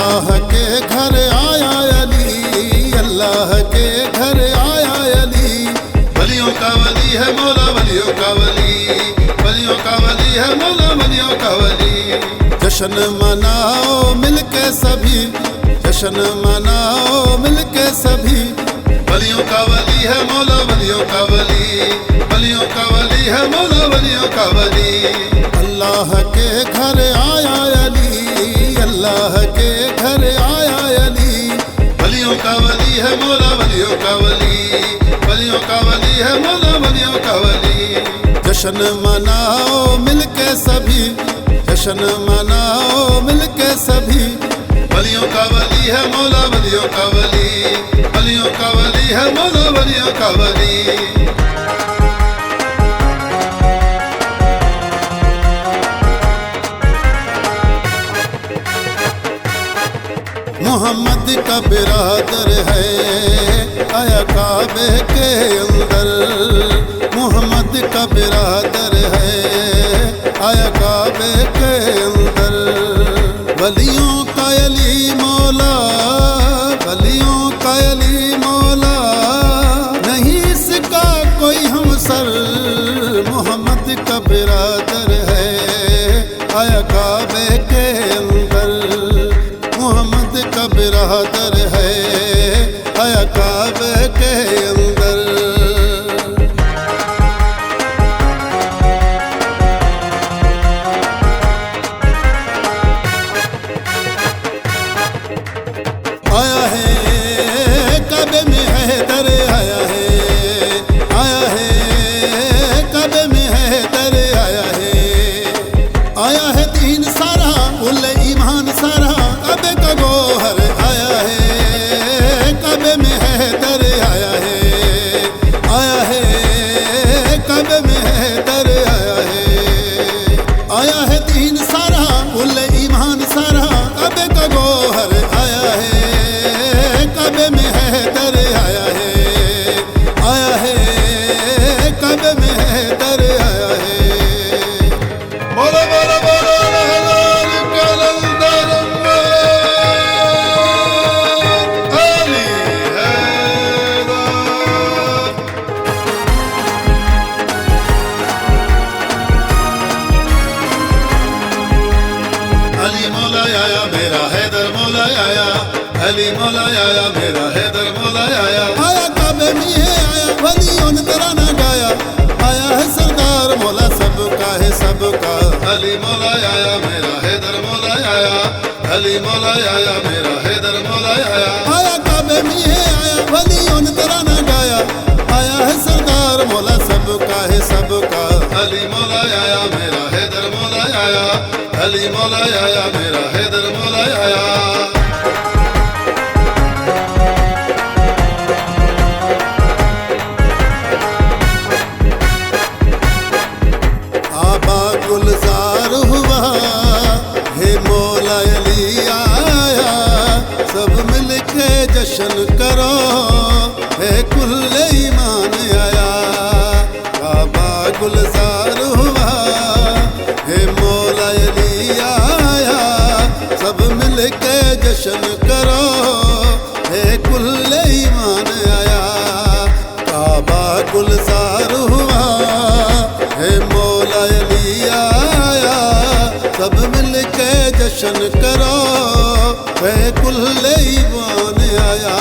اللہ کے گھر آیا علی، اللہ کے گھر آیا علی، ولیوں کا ولی ہے مولا ولیوں کا ولی، ولیوں کا ولی ہے مولا ولیوں کا ولی۔ جشن مناؤ مل کے سبھی، جشن مناؤ مل کے سبھی، ولیوں کا ولی ہے مولا ولیوں کا ولی، ولیوں کا ولی ہے مولا ولیوں کا ولی۔ اللہ کے گھر آیا علی، اللہ کے گھر آیا علی، ولیوں کا ولی ہے مولا ولیوں کا ولی، ولیوں کا ولی ہے مولا ولیوں کا ولی۔ جشن مناؤ مل کے سبھی، جشن مناؤ مل کے سبھی، ولیوں کا ولی ہے مولا ولیوں کا ولی، ولیوں کا ولی ہے مولا ولیوں کا ولی۔ محمد کا برادر ہے آیا کعبے کے اندر، محمد کا برادر ہے آیا کعبے کے اندر، ولیوں کا علی مولا، ولیوں کا علی مولا، نہیں اس کا کوئی ہمسر، محمد کا برادر ہے آیا کعبے کے اندر، محمد کا برادر ہے آیا کعبے کے اندر۔ آیا ہے کعبے میں حیدر آیا ہے، آیا ہے کعبے میں حیدر آیا ہے، آیا ہے دین سارا کل ایمان سارا، کعبے کا گوہر آیا ہے، کعبے میں حیدر آیا ہے، آیا ہے کعبے میں حیدر آیا ہے، آیا ہے دین سارا کل ایمان سارا، کعبے کا گوہر آیا ہے، کعبے میں حیدر آیا ہے، آیا ہے کعبے میں حیدر آیا ہے۔ مولا مولا مولا حلال کلندر علی حیدر۔ علی مولا آیا میرا حیدر مولا آیا، علی مولا آیا میرا حیدر مولا آیا۔ آیا کعبے میں ہے آیا ولیوں نے ترانہ گایا، آیا ہے سردار مولا سب کا ہے سب کا، علی مولا آیا میرا حیدر مولا آیا، علی مولا آیا میرا حیدر مولا آیا۔ آیا کعبے میں ہے آیا ولیوں نے ترانہ گایا، آیا ہے سردار مولا سب کا ہے سب کا، علی مولا آیا میرا حیدر مولا آیا، علی مولا آیا میرا حیدر مولا آیا۔ آبا گلزار ہوا ہے مولا علی آیا، سب مل کے جشن کرو ہے کل ایمان آیا، آبا گلزار ہوا ہے مولا علی آیا، سب مل کے جشن کرو ہے کل ایمان آیا، کعبہ گلزار ہوا ہے مولا علی آیا، سب مل کے جشن کرو ہے کل ایمان آیا۔